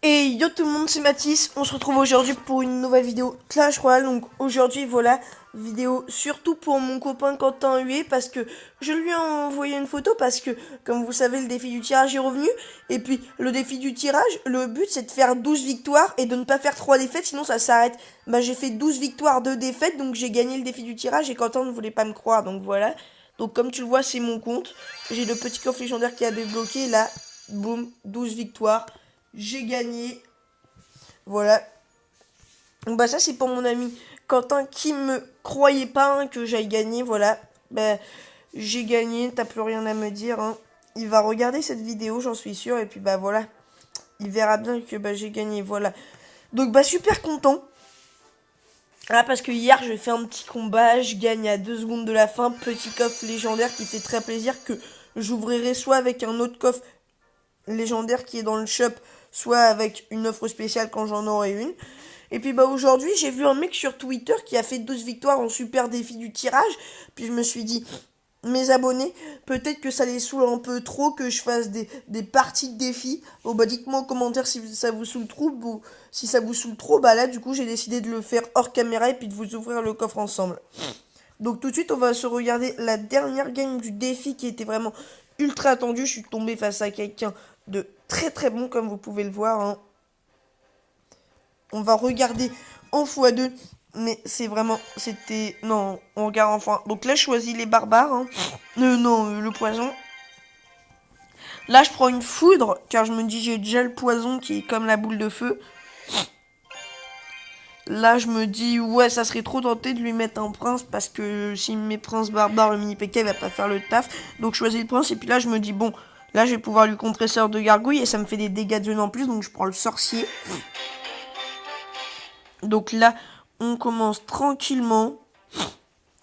Et yo tout le monde, c'est Mathis, on se retrouve aujourd'hui pour une nouvelle vidéo Clash Royale. Donc aujourd'hui voilà, vidéo surtout pour mon copain Quentin Huet, parce que je lui ai envoyé une photo, parce que comme vous savez le défi du tirage est revenu. Et puis le défi du tirage, le but c'est de faire 12 victoires et de ne pas faire 3 défaites, sinon ça s'arrête. Bah j'ai fait 12 victoires, 2 défaites, donc j'ai gagné le défi du tirage et Quentin ne voulait pas me croire, donc voilà. Donc comme tu le vois c'est mon compte, j'ai le petit coffre légendaire qui a débloqué, là, boum, 12 victoires. J'ai gagné. Voilà. Bah ça c'est pour mon ami Quentin qui me croyait pas que j'aille gagner. Voilà. Bah j'ai gagné, t'as plus rien à me dire. Hein. Il va regarder cette vidéo, j'en suis sûr. Et puis bah voilà. Il verra bien que bah j'ai gagné. Voilà. Donc bah super content. Ah parce que hier j'ai fait un petit combat. Je gagne à 2 secondes de la fin. Petit coffre légendaire qui fait très plaisir. Que j'ouvrirai soit avec un autre coffre légendaire qui est dans le shop, soit avec une offre spéciale quand j'en aurai une. Et puis bah aujourd'hui j'ai vu un mec sur Twitter qui a fait 12 victoires en super défi du tirage. Puis je me suis dit, mes abonnés, peut-être que ça les saoule un peu trop que je fasse des parties de défi. Bon bah dites-moi en commentaire si ça vous saoule trop, ou si ça vous saoule trop. Bah là du coup j'ai décidé de le faire hors caméra et puis de vous ouvrir le coffre ensemble. Donc tout de suite on va se regarder la dernière game du défi qui était vraiment ultra attendue. Je suis tombé face à quelqu'un de très très bon comme vous pouvez le voir. Hein. On va regarder en x2. Mais c'est vraiment... C'était... Non, on regarde enfin. Donc là je choisis les barbares. Hein. Non, le poison. Là je prends une foudre. Car je me dis j'ai déjà le poison qui est comme la boule de feu. Là, je me dis, ouais, ça serait trop tenté de lui mettre un prince, parce que s'il me met prince barbare, le mini PK, il va pas faire le taf. Donc, je choisis le prince, et puis là, je me dis, bon, là, je vais pouvoir lui contrer sort de gargouille, et ça me fait des dégâts de zone en plus, donc je prends le sorcier. Donc là, on commence tranquillement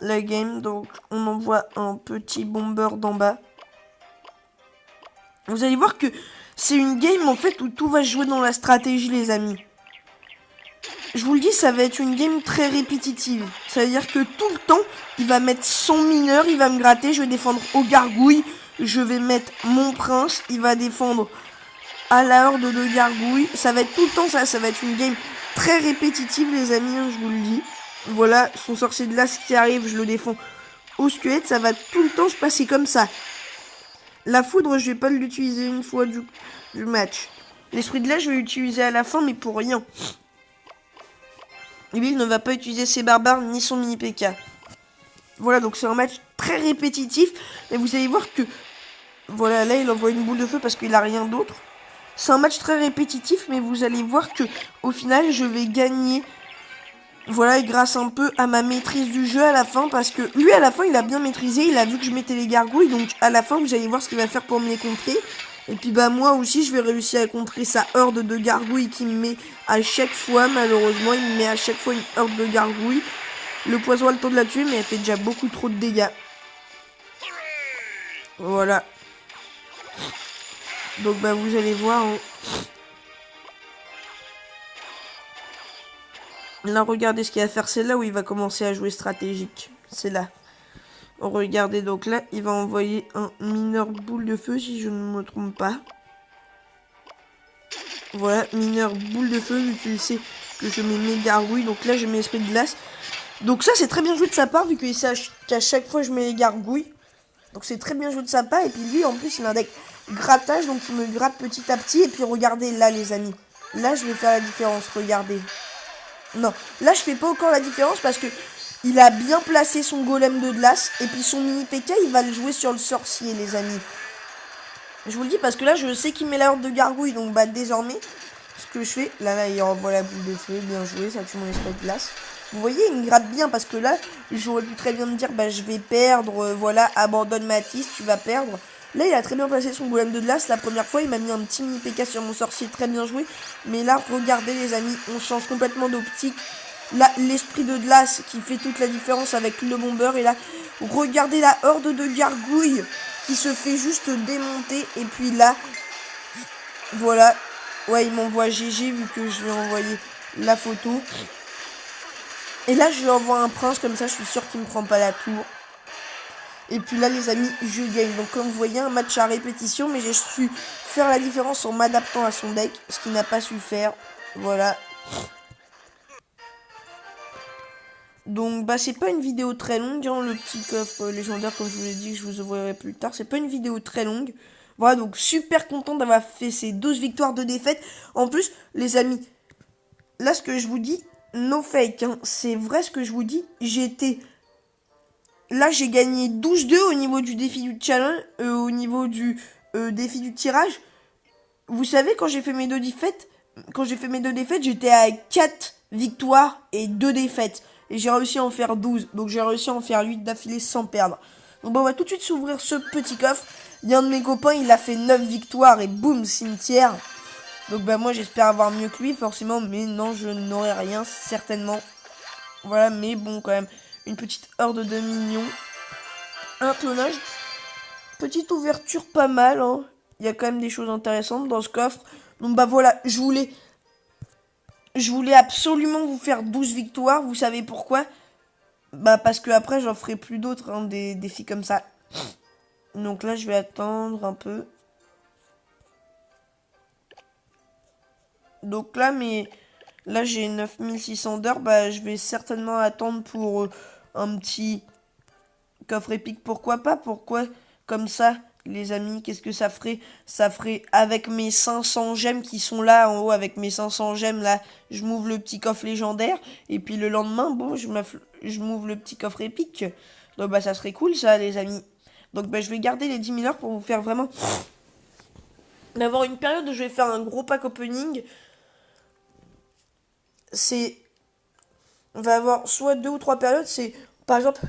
la game. Donc, on envoie un petit bomber d'en bas. Vous allez voir que c'est une game, en fait, où tout va jouer dans la stratégie, les amis. Je vous le dis, ça va être une game très répétitive. Ça veut dire que tout le temps, il va mettre son mineur, il va me gratter, je vais défendre aux gargouilles, je vais mettre mon prince, il va défendre à la horde de gargouilles. Ça va être tout le temps ça va être une game très répétitive, les amis, hein, je vous le dis. Voilà, son sorcier de glace qui arrive, je le défends au squelette, ça va tout le temps se passer comme ça. La foudre, je vais pas l'utiliser une fois du match. L'esprit de glace, je vais l'utiliser à la fin, mais pour rien. Et lui, il ne va pas utiliser ses barbares ni son mini PK. Voilà, donc c'est un match très répétitif. Et vous allez voir que... Voilà, là, il envoie une boule de feu parce qu'il a rien d'autre. C'est un match très répétitif, mais vous allez voir que au final, je vais gagner. Voilà, et grâce un peu à ma maîtrise du jeu à la fin. Parce que lui, à la fin, il a bien maîtrisé. Il a vu que je mettais les gargouilles. Donc, à la fin, vous allez voir ce qu'il va faire pour me les contrer. Et puis bah moi aussi je vais réussir à contrer sa horde de gargouilles qui me met à chaque fois, malheureusement il me met à chaque fois une horde de gargouilles. Le poison a le temps de la tuer mais elle fait déjà beaucoup trop de dégâts. Voilà. Donc bah vous allez voir. Hein. Là regardez ce qu'il va faire, c'est là où il va commencer à jouer stratégique. C'est là. Regardez, donc là, il va envoyer un mineur boule de feu, si je ne me trompe pas. Voilà, mineur boule de feu, vu qu'il sait que je mets mes gargouilles. Donc là, je mets esprit de glace. Donc ça, c'est très bien joué de sa part, vu qu'il sait qu'à chaque fois, je mets les gargouilles. Donc c'est très bien joué de sa part. Et puis lui, en plus, il a un deck grattage, donc il me gratte petit à petit. Et puis regardez, là, les amis. Là, je vais faire la différence, regardez. Non, là, je fais pas encore la différence, parce que... Il a bien placé son golem de glace. Et puis son mini PK, il va le jouer sur le sorcier, les amis. Je vous le dis parce que là, je sais qu'il met la horde de gargouille. Donc, bah, désormais, ce que je fais... Là, il renvoie la boule de feu. Bien joué, ça tue mon esprit de glace. Vous voyez, il me gratte bien parce que là, j'aurais pu très bien me dire, bah, je vais perdre. Voilà, abandonne Mathis, tu vas perdre. Là, il a très bien placé son golem de glace. La première fois, il m'a mis un petit mini PK sur mon sorcier. Très bien joué. Mais là, regardez, les amis, on change complètement d'optique. Là, l'esprit de glace qui fait toute la différence avec le bomber. Et là, regardez la horde de gargouilles qui se fait juste démonter. Et puis là, voilà. Ouais, il m'envoie GG vu que je lui ai envoyé la photo. Et là, je lui envoie un prince. Comme ça, je suis sûr qu'il ne me prend pas la tour. Et puis là, les amis, je gagne. Donc, comme vous voyez, un match à répétition. Mais je suis faire la différence en m'adaptant à son deck, ce qu'il n'a pas su faire. Voilà. Donc bah c'est pas une vidéo très longue, hein, le petit coffre légendaire comme je vous l'ai dit, je vous envoierai plus tard. C'est pas une vidéo très longue. Voilà, donc super content d'avoir fait ces 12 victoires de défaite. En plus, les amis, là ce que je vous dis, no fake, hein, c'est vrai ce que je vous dis. Là j'ai gagné 12-2 au niveau du défi du challenge, au niveau du défi du tirage. Vous savez, quand j'ai fait mes deux défaites, j'étais à 4 victoires et 2 défaites. Et j'ai réussi à en faire 12. Donc j'ai réussi à en faire 8 d'affilée sans perdre. Donc bon, on va tout de suite s'ouvrir ce petit coffre. Il y a un de mes copains, il a fait 9 victoires et boum, cimetière. Donc bah moi j'espère avoir mieux que lui forcément. Mais non, je n'aurai rien certainement. Voilà, mais bon quand même. Une petite horde de minions. Un clonage. Petite ouverture pas mal, hein. Il y a quand même des choses intéressantes dans ce coffre. Donc bah voilà, je voulais absolument vous faire 12 victoires. Vous savez pourquoi? Bah parce que après j'en ferai plus d'autres, hein, des défis comme ça. Donc là je vais attendre un peu. Donc là j'ai 9600 d'heures. Bah je vais certainement attendre pour un petit coffre épique. Pourquoi pas? Pourquoi comme ça? Les amis, qu'est-ce que ça ferait? Ça ferait avec mes 500 gemmes qui sont là en haut, avec mes 500 gemmes là, je m'ouvre le petit coffre légendaire. Et puis le lendemain, bon, je m'ouvre le petit coffre épique. Donc bah ça serait cool ça les amis. Donc bah je vais garder les 10 000 heures pour vous faire vraiment... D'avoir une période où je vais faire un gros pack opening. On va avoir soit 2 ou 3 périodes, c'est... Par exemple...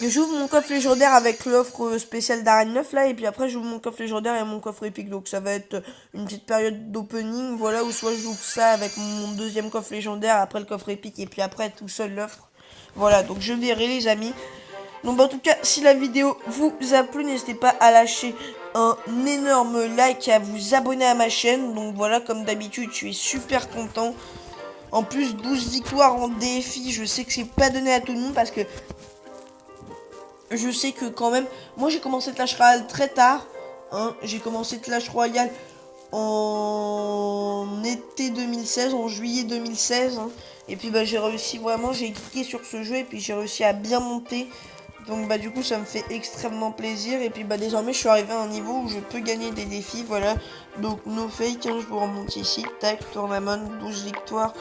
J'ouvre mon coffre légendaire avec l'offre spéciale d'arène 9 là, et puis après j'ouvre mon coffre légendaire et mon coffre épique. Donc ça va être une petite période d'opening, voilà, où soit j'ouvre ça avec mon deuxième coffre légendaire, après le coffre épique, et puis après tout seul l'offre. Voilà, donc je verrai les amis. Donc en tout cas, si la vidéo vous a plu, n'hésitez pas à lâcher un énorme like et à vous abonner à ma chaîne. Donc voilà, comme d'habitude, je suis super content. En plus, 12 victoires en défi, je sais que c'est pas donné à tout le monde parce que je sais que quand même, moi j'ai commencé Clash Royale très tard, hein. J'ai commencé Clash Royale en été 2016, en juillet 2016, hein. Et puis bah j'ai réussi vraiment, j'ai cliqué sur ce jeu et puis j'ai réussi à bien monter. Donc bah du coup ça me fait extrêmement plaisir. Et puis bah désormais je suis arrivé à un niveau où je peux gagner des défis, voilà. Donc no fake, hein, je vous remonte ici, tac, tournament, 12 victoires.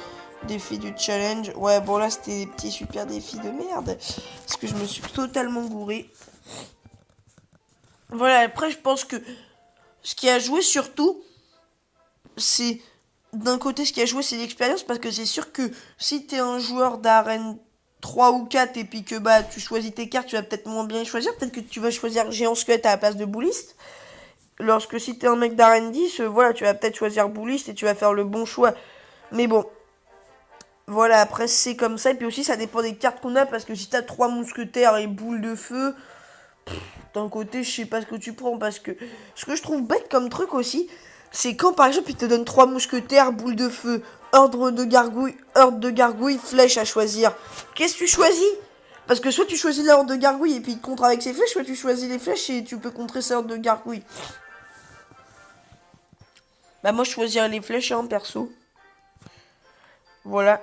Défi du challenge. Ouais, bon là c'était des petits super défis de merde. Parce que je me suis totalement gouré. Voilà, après je pense que ce qui a joué surtout, c'est... D'un côté, ce qui a joué, c'est l'expérience. Parce que c'est sûr que si t'es un joueur d'arène 3 ou 4 et puis que bah tu choisis tes cartes, tu vas peut-être moins bien les choisir. Peut-être que tu vas choisir Géant Squelette à la place de Bouliste. Lorsque si t'es un mec d'arène 10, voilà, tu vas peut-être choisir Bouliste et tu vas faire le bon choix. Mais bon... Voilà, après c'est comme ça. Et puis aussi ça dépend des cartes qu'on a. Parce que si t'as 3 mousquetaires et boules de feu, d'un côté je sais pas ce que tu prends. Parce que ce que je trouve bête comme truc aussi, c'est quand par exemple il te donne 3 mousquetaires, boules de feu, horde de gargouilles, flèches à choisir. Qu'est-ce que tu choisis? Parce que soit tu choisis la horde de gargouilles et puis il te contre avec ses flèches, soit tu choisis les flèches et tu peux contrer sa horde de gargouilles. Bah moi je choisirais les flèches hein, perso. Voilà.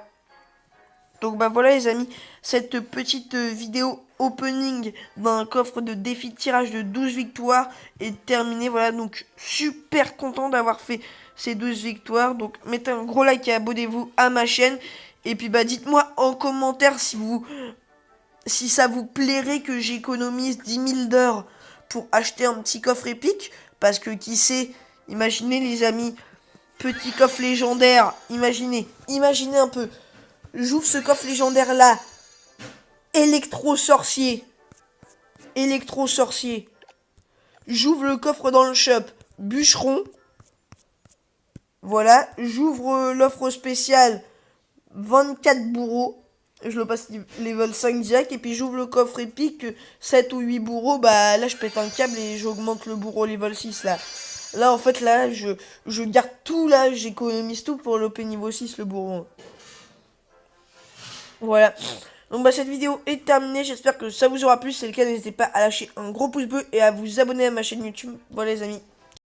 Donc bah voilà les amis, cette petite vidéo opening d'un coffre de défi de tirage de 12 victoires est terminée. Voilà, donc super content d'avoir fait ces 12 victoires. Donc mettez un gros like et abonnez-vous à ma chaîne. Et puis bah dites-moi en commentaire si ça vous plairait que j'économise 10 000 d'heures pour acheter un petit coffre épique. Parce que qui sait, imaginez les amis, petit coffre légendaire, imaginez un peu. J'ouvre ce coffre légendaire là. Électro-sorcier. J'ouvre le coffre dans le shop. Bûcheron. Voilà. J'ouvre l'offre spéciale. 24 bourreaux. Je le passe level 5 direct. Et puis j'ouvre le coffre épique. 7 ou 8 bourreaux. Bah là je pète un câble et j'augmente le bourreau level 6 là. Là en fait là je garde tout là. J'économise tout pour l'OP niveau 6 le bourreau. Voilà. Donc bah cette vidéo est terminée, j'espère que ça vous aura plu, si c'est le cas n'hésitez pas à lâcher un gros pouce bleu et à vous abonner à ma chaîne YouTube. Voilà les amis.